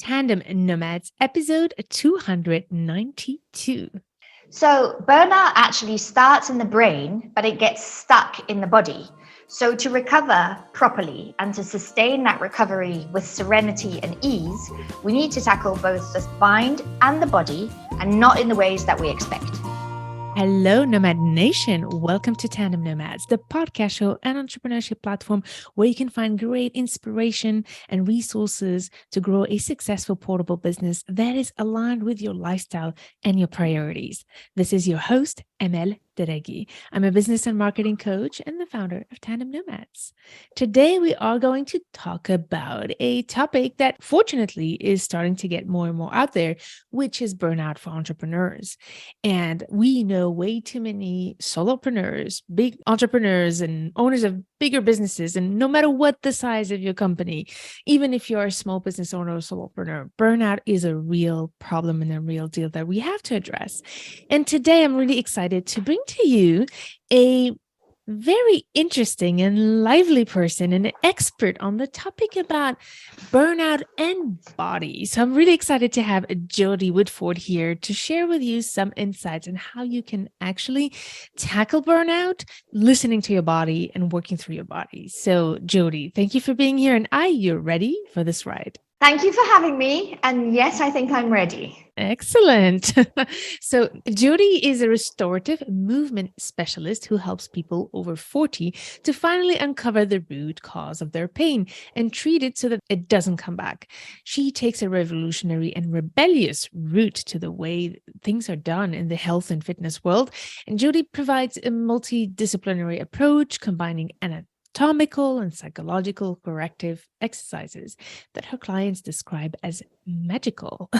Tandem Nomads, episode 292. So burnout actually starts in the brain, but it gets stuck in the body. So to recover properly and to sustain that recovery with serenity and ease, we need to tackle both the mind and the body, and not in the ways that we expect. Hello, Nomad Nation. Welcome to Tandem Nomads, the podcast show and entrepreneurship platform where you can find great inspiration and resources to grow a successful portable business that is aligned with your lifestyle and your priorities. This is your host, Emel Deregi. I'm a business and marketing coach and the founder of Tandem Nomads. Today, we are going to talk about a topic that fortunately is starting to get more and more out there, which is burnout for entrepreneurs. And we know way too many solopreneurs, big entrepreneurs and owners of bigger businesses. And no matter what the size of your company, even if you're a small business owner or solopreneur, burnout is a real problem and a real deal that we have to address. And today I'm really excited to bring to you a very interesting and lively person, an expert on the topic about burnout and body. So I'm really excited to have Johdi Woodford here to share with you some insights on how you can actually tackle burnout, listening to your body and working through your body. So Johdi, thank you for being here. And are you ready for this ride? Thank you for having me. And yes, I think I'm ready. Excellent. So Johdi is a restorative movement specialist who helps people over 40 to finally uncover the root cause of their pain and treat it so that it doesn't come back. She takes a revolutionary and rebellious route to the way things are done in the health and fitness world. And Johdi provides a multidisciplinary approach combining anatomical and psychological corrective exercises that her clients describe as magical.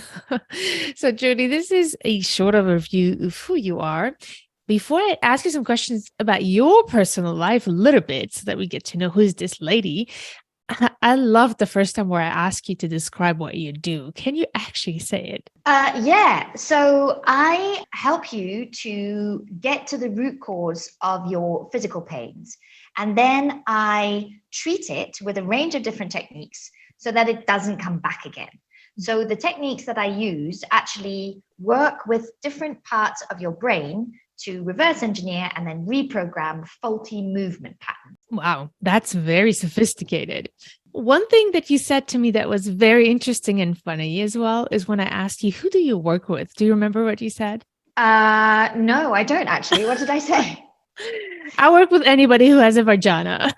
So, Johdi, this is a short overview of who you are. Before I ask you some questions about your personal life a little bit so that we get to know who is this lady, I loved the first time where I asked you to describe what you do. Can you actually say it? Yeah. So I help you to get to the root cause of your physical pains. And then I treat it with a range of different techniques so that it doesn't come back again. So the techniques that I use actually work with different parts of your brain to reverse engineer and then reprogram faulty movement patterns. Wow, that's very sophisticated. One thing that you said to me that was very interesting and funny as well is when I asked you, who do you work with? Do you remember what you said? No, I don't actually. What did I say? I work with anybody who has a vagina.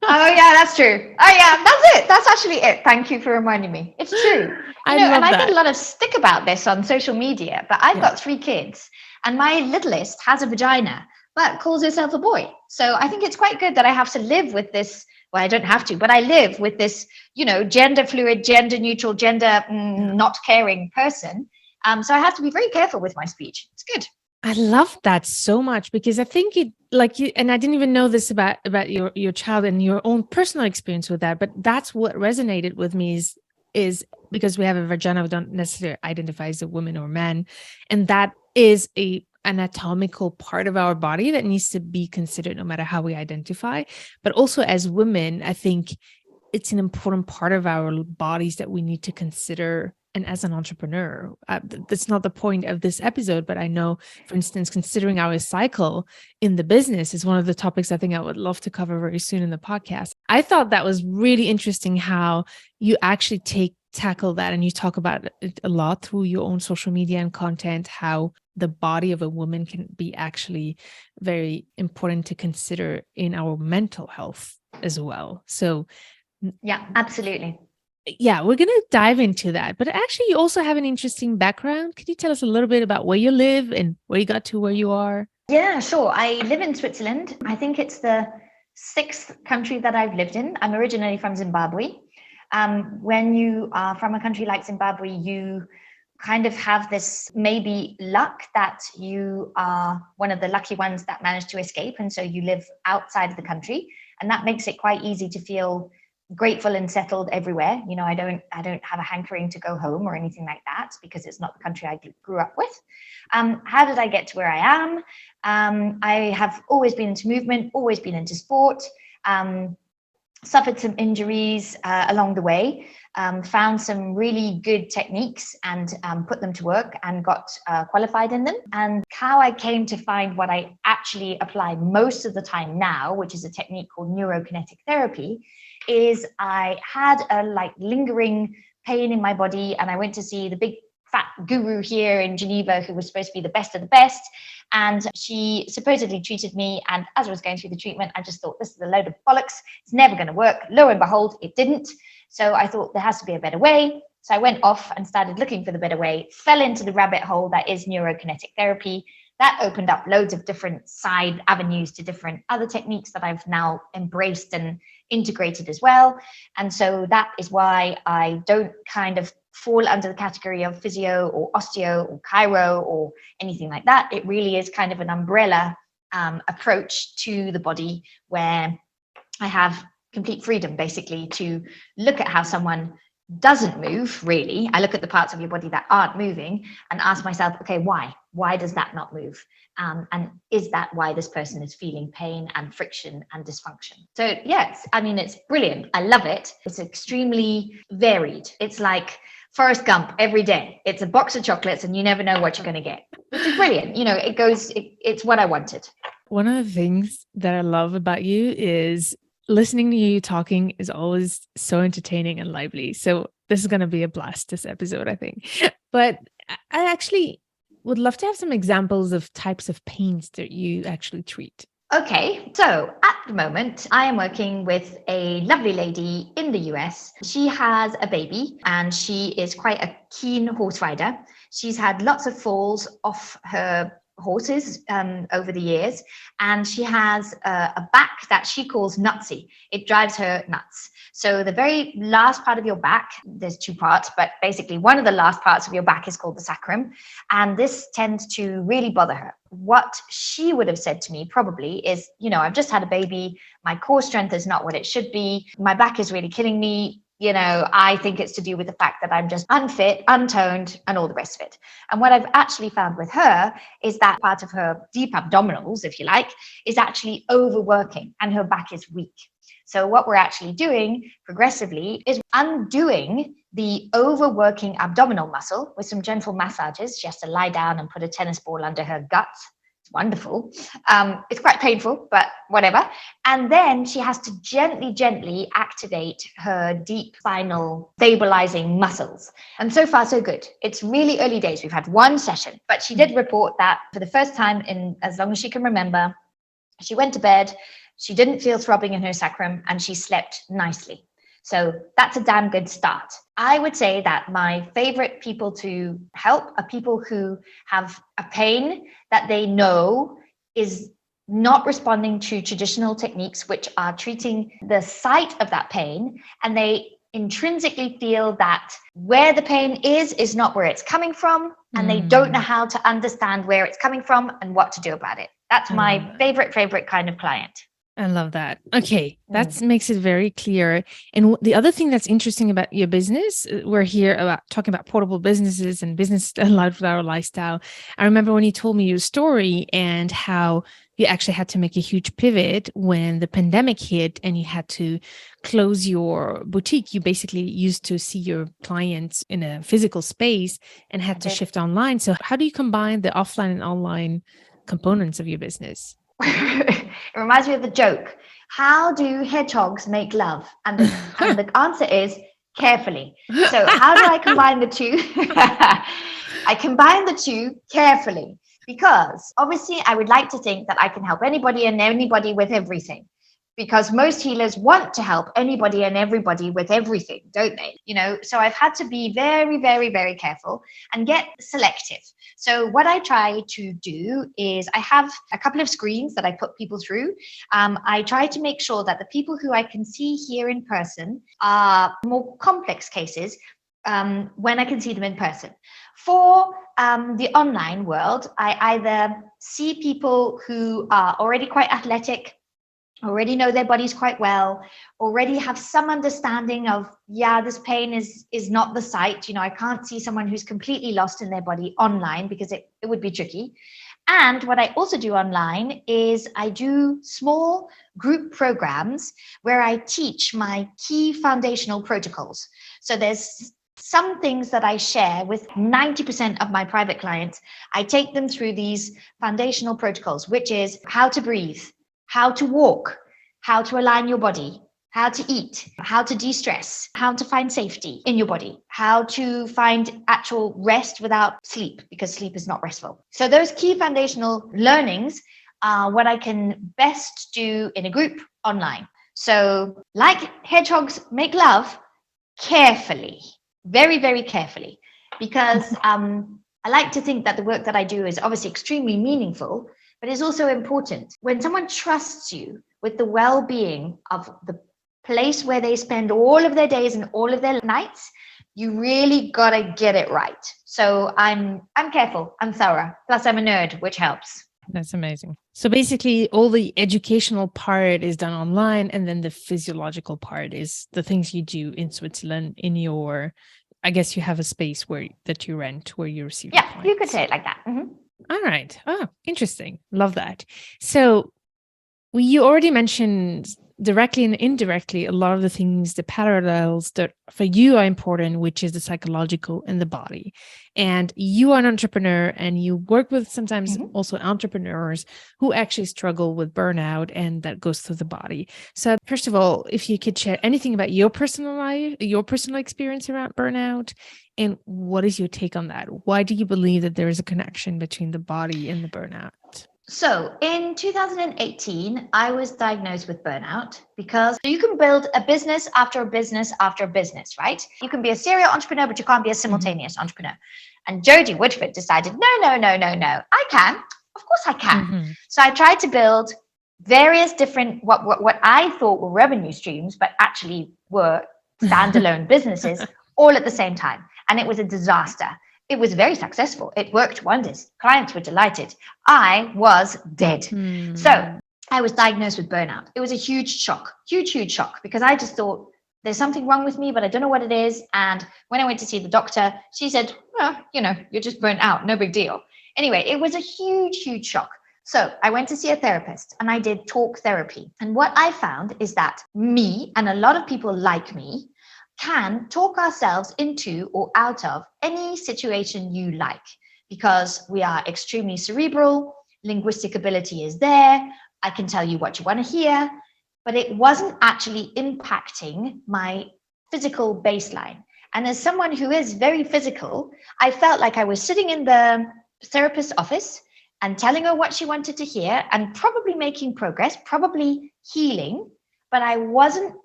Oh, yeah, that's true. Oh, yeah, that's it. That's actually it. Thank you for reminding me. It's true. I love and I that. get a lot of stick about this on social media, but I've got 3 kids and my littlest has a vagina, but calls herself a boy. So I think it's quite good that I have to live with this. Well, I don't have to, but I live with this, gender fluid, gender neutral, gender not caring person. So I have to be very careful with my speech. It's good. I love that so much because I think it, like you, and I didn't even know this about your child and your own personal experience with that, but that's what resonated with me is because we have a vagina, we don't necessarily identify as a woman or man, and that is a anatomical part of our body that needs to be considered no matter how we identify. But also as women, I think it's an important part of our bodies that we need to consider. And as an entrepreneur, that's not the point of this episode, but I know, for instance, considering our cycle in the business is one of the topics I think I would love to cover very soon in the podcast. I thought that was really interesting how you actually tackle that and you talk about it a lot through your own social media and content, how the body of a woman can be actually very important to consider in our mental health as well. So yeah, absolutely. Yeah, we're going to dive into that. But actually, you also have an interesting background. Could you tell us a little bit about where you live and where you got to where you are? Yeah, sure. I live in Switzerland. I think it's the 6th country that I've lived in. I'm originally from Zimbabwe. When you are from a country like Zimbabwe, you kind of have this maybe luck that you are one of the lucky ones that managed to escape. And so you live outside of the country. And that makes it quite easy to feel grateful and settled everywhere. I don't have a hankering to go home or anything like that because it's not the country I grew up with. How did I get to where I am? I have always been into movement, always been into sport. suffered some injuries along the way, found some really good techniques and put them to work and got qualified in them. And how I came to find what I actually apply most of the time now, which is a technique called neurokinetic therapy, is I had a lingering pain in my body, and I went to see the big fat guru here in Geneva who was supposed to be the best of the best. And she supposedly treated me. And as I was going through the treatment, I just thought, this is a load of bollocks. It's never going to work. Lo and behold, it didn't. So I thought there has to be a better way. So I went off and started looking for the better way, fell into the rabbit hole that is neurokinetic therapy. That opened up loads of different side avenues to different other techniques that I've now embraced and integrated as well. And so that is why I don't kind of fall under the category of physio or osteo or chiro or anything like that. It really is kind of an umbrella approach to the body, where I have complete freedom basically to look at how someone doesn't move. Really, I look at the parts of your body that aren't moving and ask myself, okay, why does that not move? And is that why this person is feeling pain and friction and dysfunction? So yes, I mean, it's brilliant. I love it. It's extremely varied. It's like Forrest Gump every day. It's a box of chocolates and you never know what you're going to get, which is brilliant. You know, it's what I wanted. One of the things that I love about you is listening to you talking is always so entertaining and lively. So this is going to be a blast, this episode, I think. But I actually would love to have some examples of types of pains that you actually treat. Okay, so at the moment, I am working with a lovely lady in the US. She has a baby and she is quite a keen horse rider. She's had lots of falls off her horses over the years, and she has a back that she calls nutsy. It drives her nuts. So the very last part of your back, there's two parts, but basically one of the last parts of your back is called the sacrum, and this tends to really bother her. What she would have said to me probably is, you know, I've just had a baby, my core strength is not what it should be, my back is really killing me. You know, I think it's to do with the fact that I'm just unfit, untoned, and all the rest of it. And what I've actually found with her is that part of her deep abdominals, if you like, is actually overworking and her back is weak. So what we're actually doing progressively is undoing the overworking abdominal muscle with some gentle massages. She has to lie down and put a tennis ball under her guts. It's wonderful. It's quite painful, but whatever. And then she has to gently activate her deep spinal stabilizing muscles. And so far, so good. It's really early days. We've had one session, but she did report that for the first time in as long as she can remember, she went to bed, she didn't feel throbbing in her sacrum, and she slept nicely. So that's a damn good start. I would say that my favorite people to help are people who have a pain that they know is not responding to traditional techniques, which are treating the site of that pain, and they intrinsically feel that where the pain is not where it's coming from, and they don't know how to understand where it's coming from and what to do about it. That's my favorite kind of client. I love that. Okay, that makes it very clear. And the other thing that's interesting about your business, we're here about talking about portable businesses and business aligned with our lifestyle. I remember when you told me your story and how you actually had to make a huge pivot when the pandemic hit and you had to close your boutique. You basically used to see your clients in a physical space and had to shift online. So how do you combine the offline and online components of your business? It reminds me of a joke. How do hedgehogs make love? And the answer is carefully. So how do I combine the two? I combine the two carefully, because obviously I would like to think that I can help anybody and anybody with everything, because most healers want to help anybody and everybody with everything, don't they? You know, so I've had to be very careful and get selective. So what I try to do is I have a couple of screens that I put people through. I try to make sure that the people who I can see here in person are more complex cases when I can see them in person. For the online world, I either see people who are already quite athletic, already know their bodies quite well, already have some understanding of, this pain is not the site. You know, I can't see someone who's completely lost in their body online because it would be tricky. And what I also do online is I do small group programs where I teach my key foundational protocols. So there's some things that I share with 90% of my private clients. I take them through these foundational protocols, which is how to breathe, how to walk, how to align your body, how to eat, how to de-stress, how to find safety in your body, how to find actual rest without sleep, because sleep is not restful. So those key foundational learnings are what I can best do in a group online. So like hedgehogs make love, carefully, very, very carefully, because I like to think that the work that I do is obviously extremely meaningful, but it's also important. When someone trusts you with the well-being of the place where they spend all of their days and all of their nights, you really gotta get it right. So I'm careful, I'm thorough. Plus I'm a nerd, which helps. That's amazing. So basically all the educational part is done online, and then the physiological part is the things you do in Switzerland in your, I guess you have a space that you rent where you receive. Yeah, you could say it like that. Mm-hmm. All right. Oh, interesting. Love that. So you already mentioned directly and indirectly a lot of the things, the parallels that for you are important, which is the psychological and the body. And you are an entrepreneur, and you work with sometimes also entrepreneurs who actually struggle with burnout, and that goes through the body. So first of all, if you could share anything about your personal life, your personal experience around burnout, and what is your take on that? Why do you believe that there is a connection between the body and the burnout? So in 2018, I was diagnosed with burnout because you can build a business after a business after a business, right? You can be a serial entrepreneur, but you can't be a simultaneous entrepreneur. And Johdi Woodford decided, no, I can. Of course I can. So I tried to build various different, what I thought were revenue streams, but actually were standalone businesses all at the same time. And it was a disaster. It was very successful. It worked wonders. Clients were delighted. I was dead. So I was diagnosed with burnout. It was a huge shock, huge shock, because I just thought there's something wrong with me, but I don't know what it is. And when I went to see the doctor, she said, well, you're just burnt out. No big deal. Anyway, it was a huge shock. So I went to see a therapist, and I did talk therapy. And what I found is that me and a lot of people like me can talk ourselves into or out of any situation you like, because we are extremely cerebral. Linguistic ability is there. I can tell you what you want to hear, but it wasn't actually impacting my physical baseline. And as someone who is very physical, I felt like I was sitting in the therapist's office and telling her what she wanted to hear, and probably making progress, probably healing, but I wasn't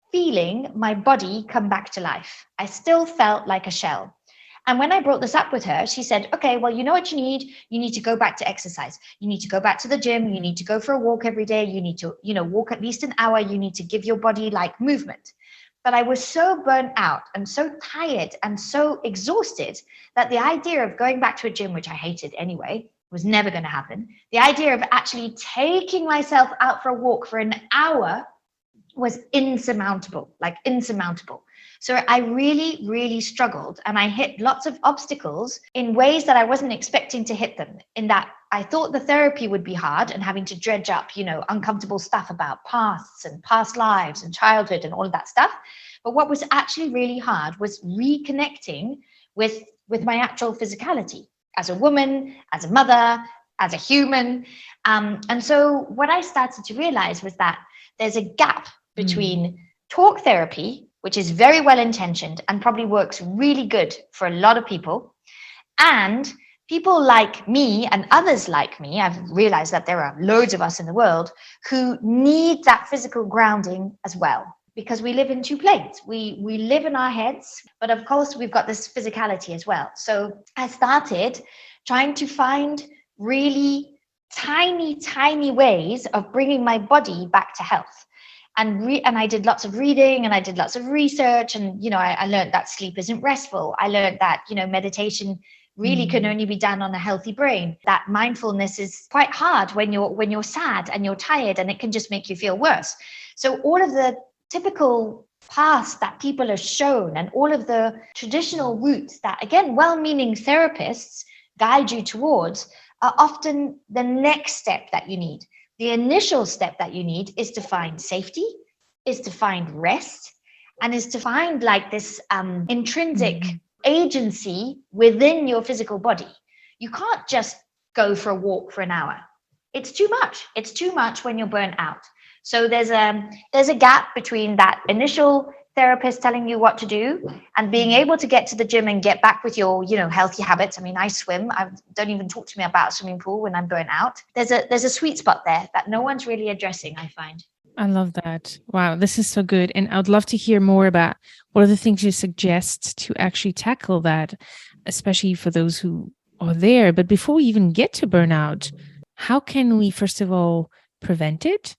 feeling my body come back to life. I still felt like a shell. And when I brought this up with her, she said, okay, well, you know what you need? You need to go back to exercise. You need to go back to the gym. You need to go for a walk every day. You need to, walk at least an hour. You need to give your body like movement. But I was so burnt out and so tired and so exhausted that the idea of going back to a gym, which I hated anyway, was never going to happen. The idea of actually taking myself out for a walk for an hour was insurmountable. So I really struggled, and I hit lots of obstacles in ways that I wasn't expecting to hit them, in that I thought the therapy would be hard and having to dredge up, uncomfortable stuff about pasts and past lives and childhood and all of that stuff. But what was actually really hard was reconnecting with my actual physicality as a woman, as a mother, as a human. And so what I started to realize was that there's a gap between talk therapy, which is very well intentioned and probably works really good for a lot of people, and people like me and others like me. I've realized that there are loads of us in the world who need that physical grounding as well, because we live in two planes. We live in our heads, but of course we've got this physicality as well. So I started trying to find really tiny ways of bringing my body back to health. And I did lots of reading, and I did lots of research, and I learned that sleep isn't restful. I learned that meditation really can only be done on a healthy brain. That mindfulness is quite hard when you're sad and you're tired, and it can just make you feel worse. So all of the typical paths that people are shown, and all of the traditional routes that, again, well-meaning therapists guide you towards, are often the next step that you need. The initial step that you need is to find safety, is to find rest, and is to find like this intrinsic agency within your physical body. You can't just go for a walk for an hour. It's too much. It's too much when you're burnt out. So there's a gap between that initial therapist telling you what to do and being able to get to the gym and get back with your, healthy habits. I mean, I swim. Don't even talk to me about a swimming pool when I'm burnt out. There's a sweet spot there that no one's really addressing, I find. I love that. Wow, this is so good. And I would love to hear more about what are the things you suggest to actually tackle that, especially for those who are there. But before we even get to burnout, how can we, first of all, prevent it?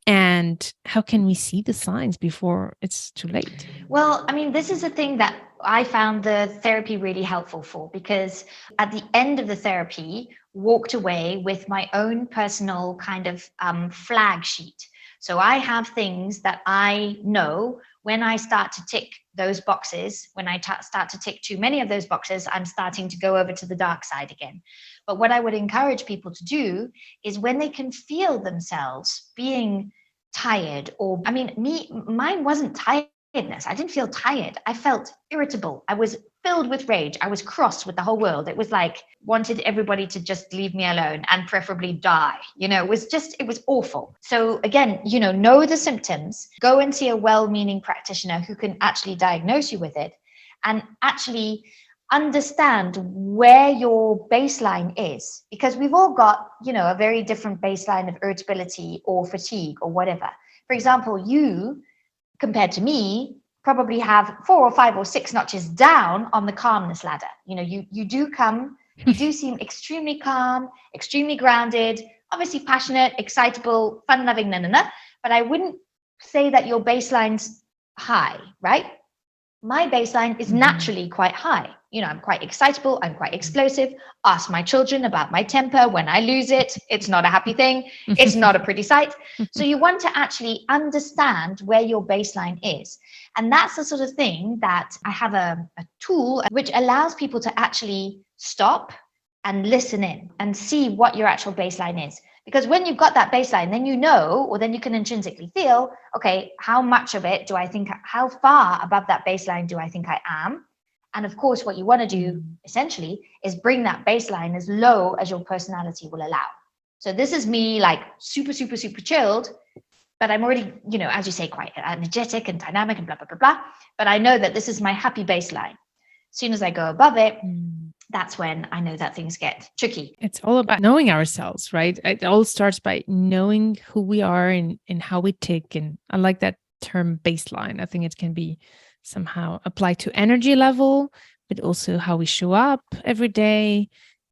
And how can we see the signs before it's too late? Well, I mean, this is a thing that I found the therapy really helpful for, because at the end of the therapy, walked away with my own personal kind of flag sheet. So I have things that I know when I start to tick those boxes, when I start to tick too many of those boxes, I'm starting to go over to the dark side again. But what I would encourage people to do is when they can feel themselves being tired, or mine wasn't tiredness. I didn't feel tired. I felt irritable. I was filled with rage. I was cross with the whole world. It was like wanted everybody to just leave me alone and preferably die. It was awful. So again, know the symptoms, go and see a well-meaning practitioner who can actually diagnose you with it and actually understand where your baseline is, because we've all got, a very different baseline of irritability or fatigue or whatever. For example, you, compared to me, probably have 4 or 5 or 6 notches down on the calmness ladder. You do seem extremely calm, extremely grounded, obviously passionate, excitable, fun-loving, but I wouldn't say that your baseline's high, right? My baseline is naturally quite high. I'm quite excitable. I'm quite explosive. Ask my children about my temper. When I lose it, it's not a happy thing. It's not a pretty sight. So you want to actually understand where your baseline is. And that's the sort of thing that I have a tool which allows people to actually stop and listen in and see what your actual baseline is. Because when you've got that baseline, then then you can intrinsically feel, okay, how much of it do I think, how far above that baseline do I think I am? And of course, what you want to do essentially is bring that baseline as low as your personality will allow. So this is me like super, super, super chilled, but I'm already, as you say, quite energetic and dynamic and blah, blah, blah, blah. But I know that this is my happy baseline. As soon as I go above it, that's when I know that things get tricky. It's all about knowing ourselves, right? It all starts by knowing who we are and how we tick. And I like that term baseline. I think it can be somehow applied to energy level, but also how we show up every day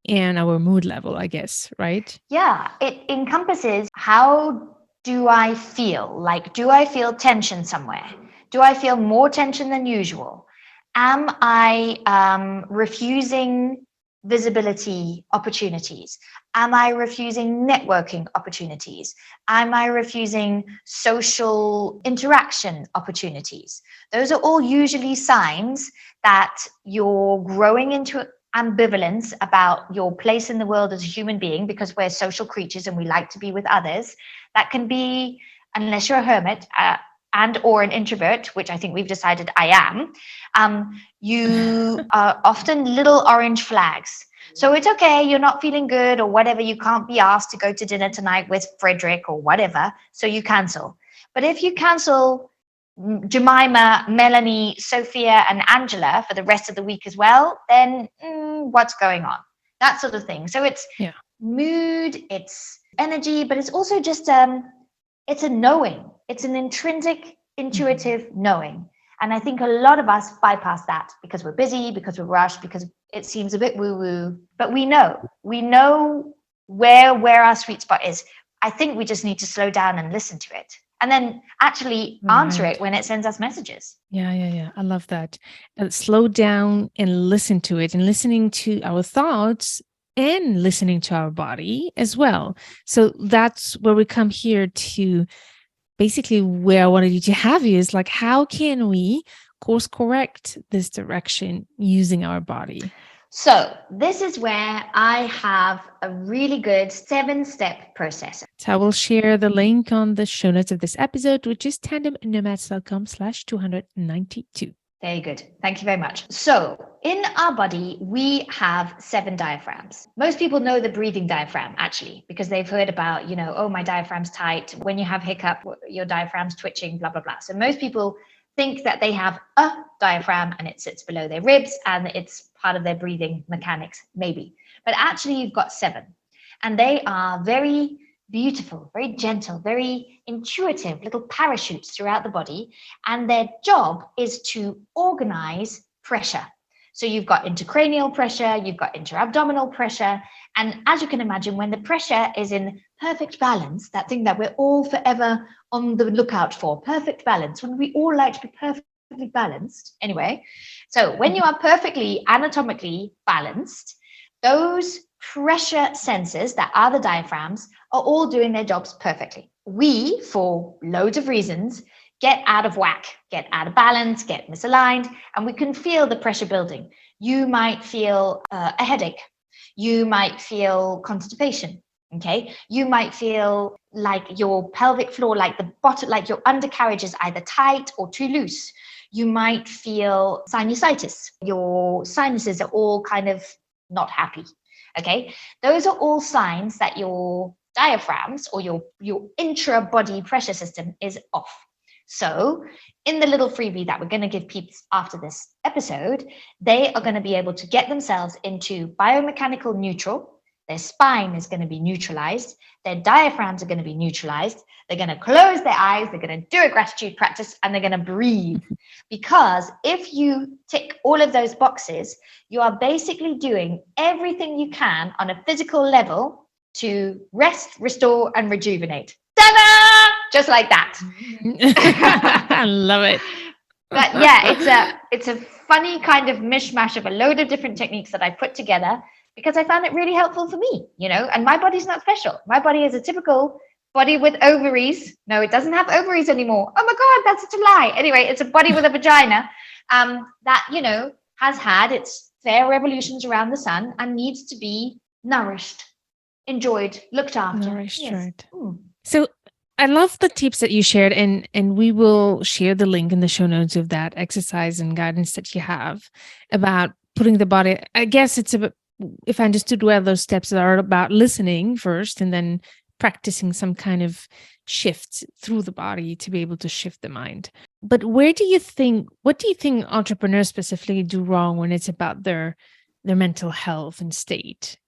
and our mood level, I guess, right? Yeah, it encompasses how do I feel? Like, do I feel tension somewhere? Do I feel more tension than usual? Am I refusing visibility opportunities? Am I refusing networking opportunities? Am I refusing social interaction opportunities? Those are all usually signs that you're growing into ambivalence about your place in the world as a human being, because we're social creatures and we like to be with others. That can be, unless you're a hermit, and or an introvert, which I think we've decided I am, you are often little orange flags. So it's okay, you're not feeling good or whatever, you can't be asked to go to dinner tonight with Frederick or whatever, so you cancel. But if you cancel Jemima, Melanie, Sophia, and Angela for the rest of the week as well, then what's going on? That sort of thing. So it's mood, it's energy, but it's also just it's a knowing. It's an intrinsic, intuitive knowing. And I think a lot of us bypass that because we're busy, because we're rushed, because it seems a bit woo-woo. But we know where our sweet spot is. I think we just need to slow down and listen to it. And then actually answer it when it sends us messages. Yeah. I love that. Slow down and listen to it, and listening to our thoughts and listening to our body as well. So that's where we come here to basically where I wanted you to have you is like, how can we course correct this direction using our body? So this is where I have a really good 7-step process. So I will share the link on the show notes of this episode, which is tandemnomads.com/292. Very good. Thank you very much. So in our body, we have 7 diaphragms. Most people know the breathing diaphragm, actually, because they've heard about, oh, my diaphragm's tight. When you have hiccup, your diaphragm's twitching, blah, blah, blah. So most people think that they have a diaphragm and it sits below their ribs and it's part of their breathing mechanics, maybe. But actually, you've got 7. And they are very beautiful, very gentle, very intuitive little parachutes throughout the body. And their job is to organize pressure. So you've got intracranial pressure, you've got intra-abdominal pressure. And as you can imagine, when the pressure is in perfect balance, that thing that we're all forever on the lookout for, perfect balance, when we all like to be perfectly balanced. Anyway, so when you are perfectly anatomically balanced, those pressure sensors that are the diaphragms are all doing their jobs perfectly. We, for loads of reasons, get out of whack, get out of balance, get misaligned, and we can feel the pressure building. You might feel a headache. You might feel constipation. Okay. You might feel like your pelvic floor, like the bottom, like your undercarriage is either tight or too loose. You might feel sinusitis. Your sinuses are all kind of not happy. Okay. Those are all signs that your diaphragms or your intra-body pressure system is off. So in the little freebie that we're going to give peeps after this episode, they are going to be able to get themselves into biomechanical neutral. Their spine is going to be neutralized. Their diaphragms are going to be neutralized. They're going to close their eyes. They're going to do a gratitude practice and they're going to breathe. Because if you tick all of those boxes, you are basically doing everything you can on a physical level to rest, restore, and rejuvenate. Ta-da! Just like that. I love it. But yeah, it's a funny kind of mishmash of a load of different techniques that I put together because I found it really helpful for me, and my body's not special. My body is a typical body with ovaries. No, it doesn't have ovaries anymore. Oh my God, that's such a lie. Anyway, it's a body with a vagina that, has had its fair revolutions around the sun and needs to be nourished, enjoyed, looked after. Nourished, yes. Right. So I love the tips that you shared, and we will share the link in the show notes of that exercise and guidance that you have about putting the body. I guess it's about, if I understood well, those steps are about listening first and then practicing some kind of shift through the body to be able to shift the mind. But what do you think entrepreneurs specifically do wrong when it's about their mental health and state,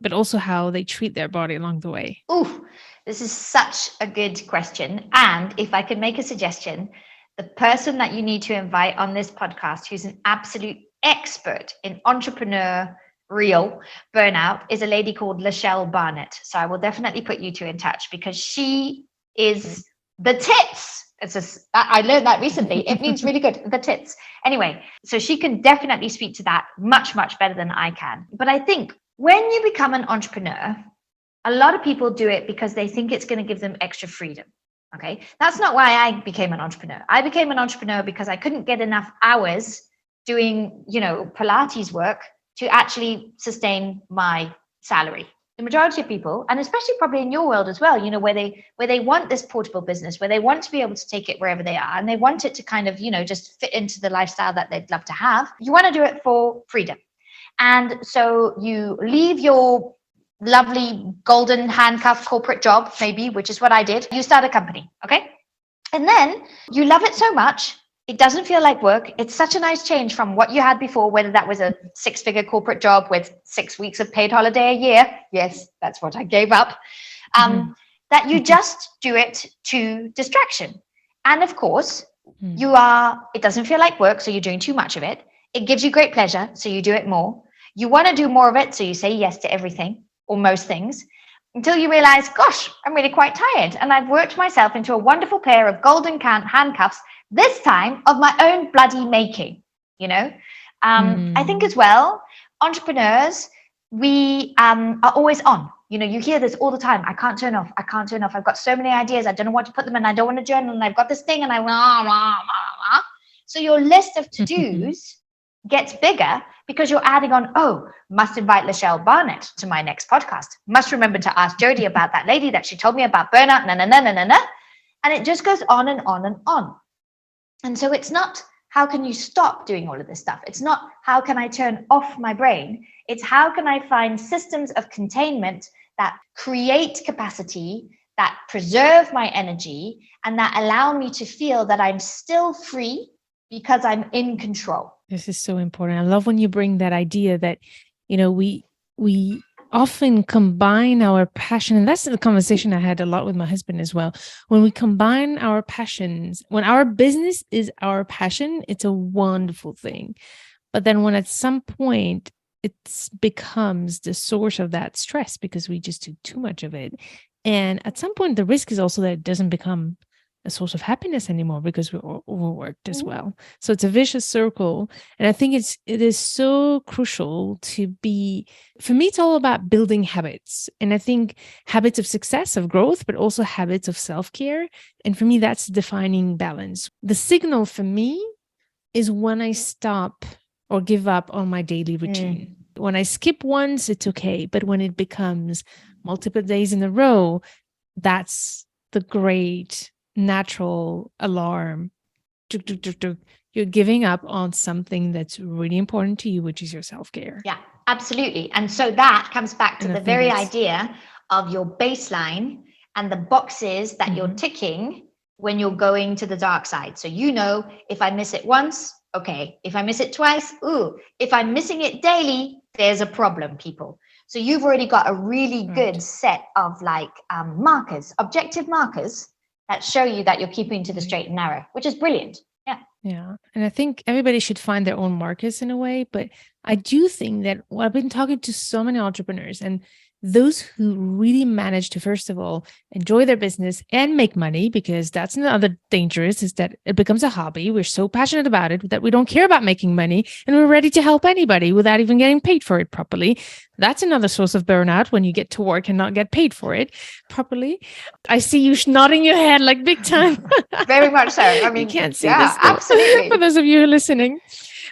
but also how they treat their body along the way? Ooh, this is such a good question. And if I could make a suggestion, the person that you need to invite on this podcast, who's an absolute expert in real burnout, is a lady called Lachelle Barnett. So I will definitely put you two in touch because she is the tits. I learned that recently. It means really good, the tits. Anyway, so she can definitely speak to that much, much better than I can. But I think when you become an entrepreneur, a lot of people do it because they think it's going to give them extra freedom. Okay. That's not why I became an entrepreneur. I became an entrepreneur because I couldn't get enough hours doing, Pilates work to actually sustain my salary. The majority of people, and especially probably in your world as well, where they want this portable business, where they want to be able to take it wherever they are, and they want it to kind of, just fit into the lifestyle that they'd love to have. You want to do it for freedom. And so you leave your lovely golden handcuff corporate job, maybe, which is what I did. You start a company, okay? And then you love it so much, it doesn't feel like work. It's such a nice change from what you had before, whether that was a 6-figure corporate job with 6 weeks of paid holiday a year. Yes, that's what I gave up. That you just do it to distraction. And of course, it doesn't feel like work, so you're doing too much of it. It gives you great pleasure, so you do it more. You want to do more of it, so you say yes to everything or most things, until you realize, gosh, I'm really quite tired. And I've worked myself into a wonderful pair of golden handcuffs, this time of my own bloody making, I think as well, entrepreneurs, we are always on. You hear this all the time. I can't turn off. I've got so many ideas. I don't know what to put them in. I don't want to journal. And I've got this thing and So your list of to-dos gets bigger because you're adding on, oh, must invite Lachelle Barnett to my next podcast. Must remember to ask Johdi about that lady that she told me about burnout, na, na, na, na, na, na. And it just goes on and on and on. And so it's not, how can you stop doing all of this stuff? It's not, how can I turn off my brain? It's how can I find systems of containment that create capacity, that preserve my energy, and that allow me to feel that I'm still free because I'm in control. This is so important. I love when you bring that idea that, we often combine our passion, and that's the conversation I had a lot with my husband as well. When we combine our passions, when our business is our passion, it's a wonderful thing. But then when at some point it becomes the source of that stress because we just do too much of it. And at some point, the risk is also that it doesn't become a source of happiness anymore because we're overworked as well. So it's a vicious circle. And I think it is so crucial to be, for me, it's all about building habits. And I think habits of success, of growth, but also habits of self-care. And for me, that's defining balance. The signal for me is when I stop or give up on my daily routine. When I skip once, it's okay. But when it becomes multiple days in a row, that's the great natural alarm. You're giving up on something that's really important to you, which is your self-care. Yeah, absolutely. And so that comes back to the very idea of your baseline and the boxes that you're ticking when you're going to the dark side. So, if I miss it once, okay. If I miss it twice, if I'm missing it daily, there's a problem, people. So you've already got a really good set of markers, objective markers that show you that you're keeping to the straight and narrow, which is brilliant. Yeah. Yeah. And I think everybody should find their own markers in a way. But I do think that I've been talking to so many entrepreneurs, and those who really manage to, first of all, enjoy their business and make money, because that's another dangerous, is that it becomes a hobby. We're so passionate about it that we don't care about making money, and we're ready to help anybody without even getting paid for it properly. That's another source of burnout, when you get to work and not get paid for it properly. I see you nodding your head like big time. Very much so. I mean, you can't see this, absolutely, for those of you who are listening.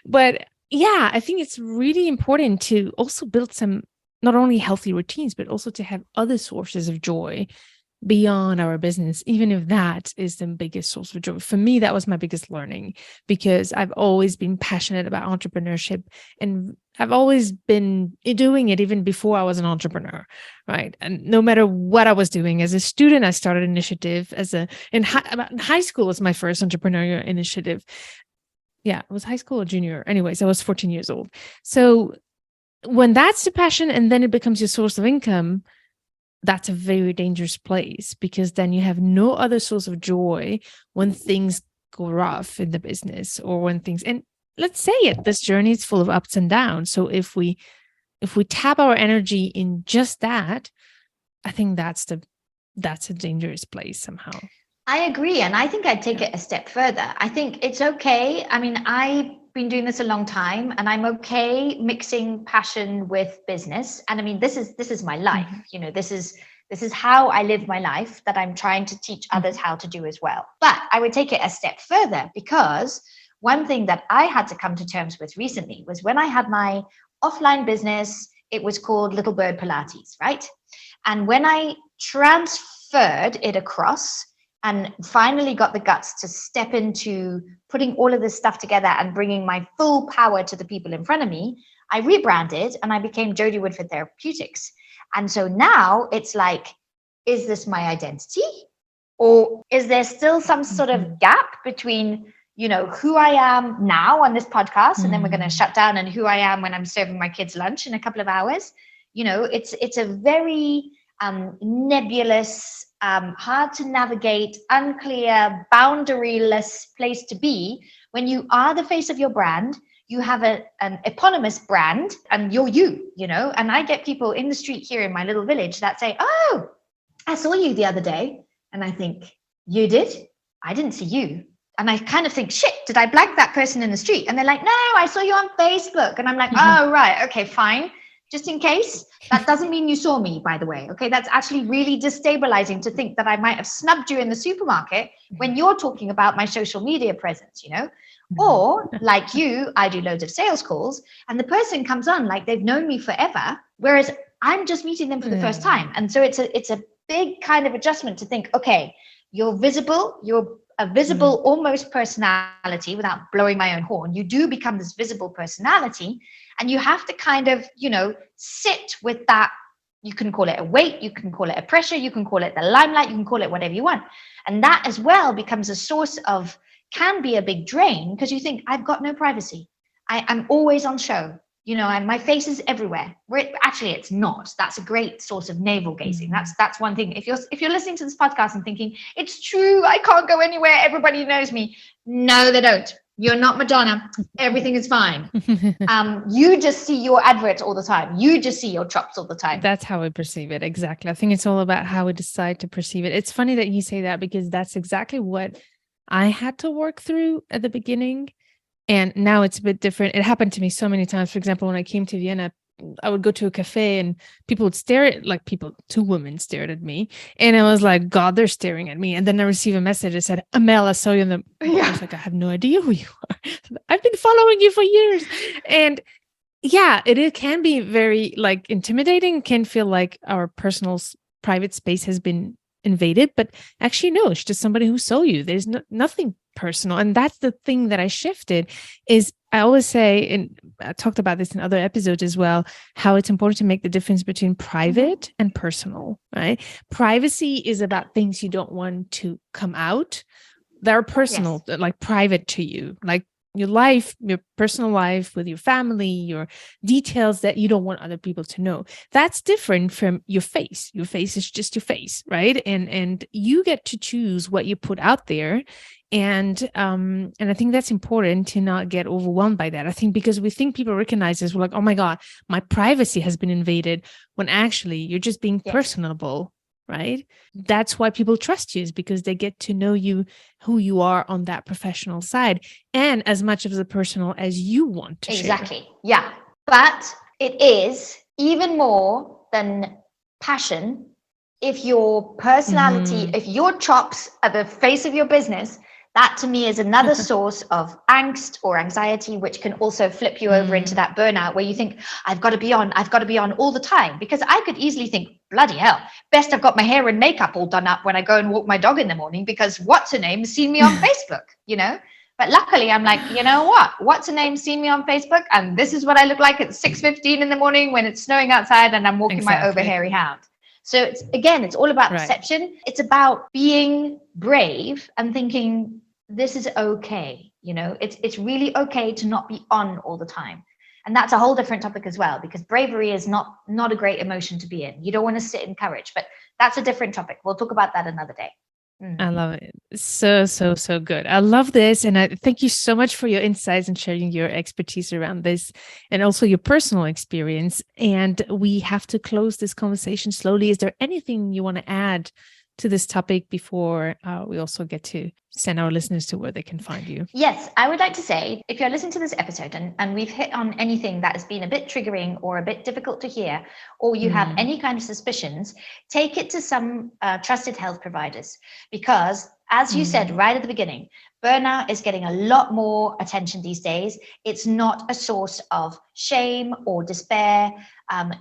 But yeah, I think it's really important to also build some not only healthy routines, but also to have other sources of joy beyond our business, even if that is the biggest source of joy. For me, that was my biggest learning, because I've always been passionate about entrepreneurship, and I've always been doing it even before I was an entrepreneur, right? And no matter what I was doing, as a student, I started an initiative. In high school was my first entrepreneurial initiative. Yeah, it was high school or junior. Anyways, I was 14 years old. So when that's the passion and then it becomes your source of income, that's a very dangerous place, because then you have no other source of joy when things go rough in the business, or when things, and let's say it, this journey is full of ups and downs. So if we tap our energy in just that, I think that's a dangerous place somehow. I agree. And I think I'd take it a step further. I think it's okay. I mean, I've been doing this a long time, and I'm okay mixing passion with business. And I mean, this is my life. This is how I live my life, that I'm trying to teach others how to do as well. But I would take it a step further, because one thing that I had to come to terms with recently was when I had my offline business, it was called Little Bird Pilates, right? And when I transferred it across and finally got the guts to step into putting all of this stuff together and bringing my full power to the people in front of me, I rebranded and I became Johdi Woodford Therapeutics. And so now it's like, is this my identity? Or is there still some sort of gap between, who I am now on this podcast, and then we're going to shut down, and who I am when I'm serving my kids lunch in a couple of hours? It's a very nebulous, hard to navigate, unclear, boundaryless place to be when you are the face of your brand. You have an eponymous brand, and you're and I get people in the street here in my little village that say, oh, I saw you the other day. And I think, you did? I didn't see you. And I kind of think, shit, did I blag that person in the street? And they're like, no, I saw you on Facebook. And I'm like, oh, right. Okay, fine. Just in case, that doesn't mean you saw me, by the way. Okay, that's actually really destabilizing to think that I might have snubbed you in the supermarket when you're talking about my social media presence, Or like you, I do loads of sales calls and the person comes on like they've known me forever, whereas I'm just meeting them for the first time. And so it's a big kind of adjustment to think, okay, you're visible, you're a visible almost personality without blowing my own horn. You do become this visible personality and you have to kind of, sit with that. You can call it a weight, you can call it a pressure, you can call it the limelight, you can call it whatever you want. And that as well becomes a source of, can be a big drain because you think, I've got no privacy. I'm always on show, and my face is everywhere. Actually, it's not. That's a great source of navel gazing. That's one thing. If you're listening to this podcast and thinking, it's true, I can't go anywhere, everybody knows me. No, they don't. You're not Madonna. Everything is fine. You just see your adverts all the time. You just see your chops all the time. That's how we perceive it. Exactly. I think it's all about how we decide to perceive it. It's funny that you say that because that's exactly what I had to work through at the beginning. And now it's a bit different. It happened to me so many times. For example, when I came to Vienna, I would go to a cafe and people would stare at, two women stared at me. And I was like, God, they're staring at me. And then I received a message that said, Amel, I saw you in the, I was like, I have no idea who you are. I've been following you for years. And yeah, it can be very intimidating, can feel like our personal private space has been invaded, but actually no, it's just somebody who saw you. There's nothing personal. And that's the thing that I shifted is I always say, and I talked about this in other episodes as well, how it's important to make the difference between private and personal, right? Privacy is about things you don't want to come out. They're personal, like private to you, like your life, your personal life with your family, your details that you don't want other people to know. That's different from your face. Your face is just your face, right? And you get to choose what you put out there. And I think that's important to not get overwhelmed by that. I think because we think people recognize this, we're like, oh my God, my privacy has been invaded, when actually you're just being personable, right? That's why people trust you, is because they get to know you, who you are on that professional side, and as much of the personal as you want to share. Exactly. Yeah. But it is even more than passion. If your personality, if your chops are the face of your business, that to me is another source of angst or anxiety, which can also flip you over into that burnout where you think, I've got to be on all the time. Because I could easily think, bloody hell, best I've got my hair and makeup all done up when I go and walk my dog in the morning, because what's her name has seen me on Facebook, But luckily I'm like, you know what? What's her name seen me on Facebook? And this is what I look like at 6:15 in the morning when it's snowing outside and I'm walking my over hairy hound. So it's all about perception. It's about being brave and thinking, this is okay. It's really okay to not be on all the time. And that's a whole different topic as well, because bravery is not a great emotion to be in. You don't want to sit in courage, but that's a different topic. We'll talk about that another day. I love it. So good. I love this. And I thank you so much for your insights and sharing your expertise around this and also your personal experience. And we have to close this conversation slowly. Is there anything you want to add to this topic before we also get to send our listeners to where they can find you? Yes, I would like to say, if you're listening to this episode and we've hit on anything that has been a bit triggering or a bit difficult to hear, or you have any kind of suspicions, take it to some trusted health providers. Because as you said right at the beginning, burnout is getting a lot more attention these days. It's not a source of shame or despair.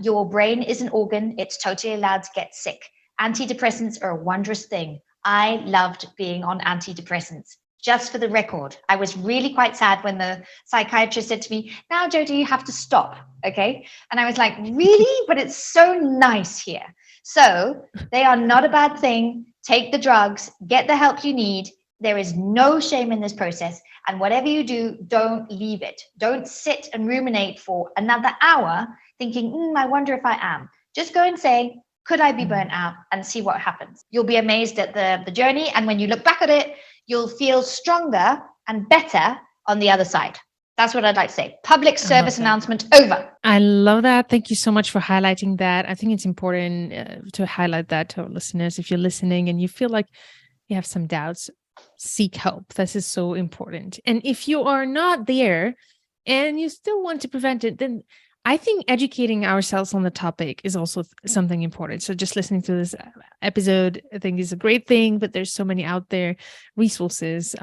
Your brain is an organ. It's totally allowed to get sick. Antidepressants are a wondrous thing. I loved being on antidepressants. Just for the record, I was really quite sad when the psychiatrist said to me, now, Jodi, you have to stop. Okay. And I was like, really? But it's so nice here. So they are not a bad thing. Take the drugs, get the help you need. There is no shame in this process. And whatever you do, don't leave it. Don't sit and ruminate for another hour thinking, I wonder if I am. Just go and say, could I be burnt out, and see what happens. You'll be amazed at the journey. And when you look back at it, you'll feel stronger and better on the other side. That's what I'd like to say. Public service announcement over. I love that. Thank you so much for highlighting that. I think it's important to highlight that to our listeners. If you're listening and you feel like you have some doubts, seek help. This is so important. And if you are not there and you still want to prevent it, then I think educating ourselves on the topic is also something important. So just listening to this episode, I think is a great thing, but there's so many out there resources.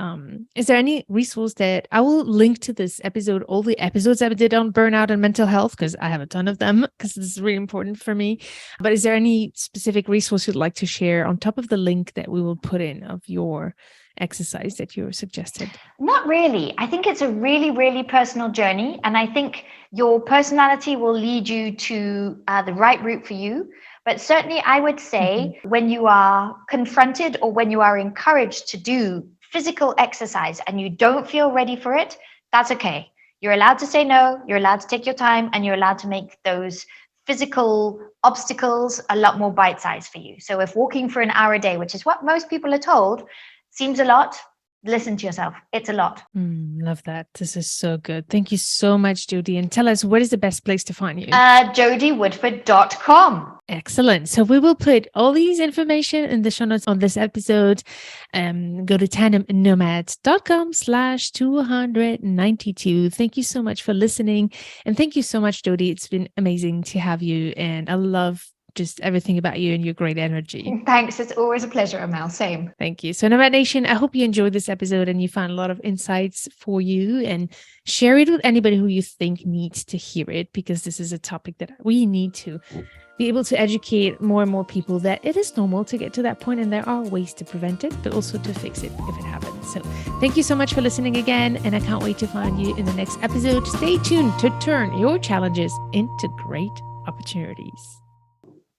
Is there any resource that I will link to this episode, all the episodes I did on burnout and mental health, because I have a ton of them, because this is really important for me. But is there any specific resource you'd like to share on top of the link that we will put in of your exercise that you suggested? Not really. I think it's a really, really personal journey. And I think your personality will lead you to the right route for you. But certainly I would say when you are confronted or when you are encouraged to do physical exercise and you don't feel ready for it, that's okay. You're allowed to say no, you're allowed to take your time, and you're allowed to make those physical obstacles a lot more bite-sized for you. So if walking for an hour a day, which is what most people are told, seems a lot, listen to yourself. It's a lot. Love that. This is so good. Thank you so much, Johdi. And tell us, what is the best place to find you? JodiWoodford.com. Excellent. So we will put all these information in the show notes on this episode. Go to tandemnomads.com/292. Thank you so much for listening. And thank you so much, Johdi. It's been amazing to have you. And I love just everything about you and your great energy. Thanks. It's always a pleasure, Amal. Same. Thank you. So Nomad Nation, I hope you enjoyed this episode and you found a lot of insights for you, and share it with anybody who you think needs to hear it, because this is a topic that we need to be able to educate more and more people that it is normal to get to that point and there are ways to prevent it, but also to fix it if it happens. So thank you so much for listening again, and I can't wait to find you in the next episode. Stay tuned to turn your challenges into great opportunities.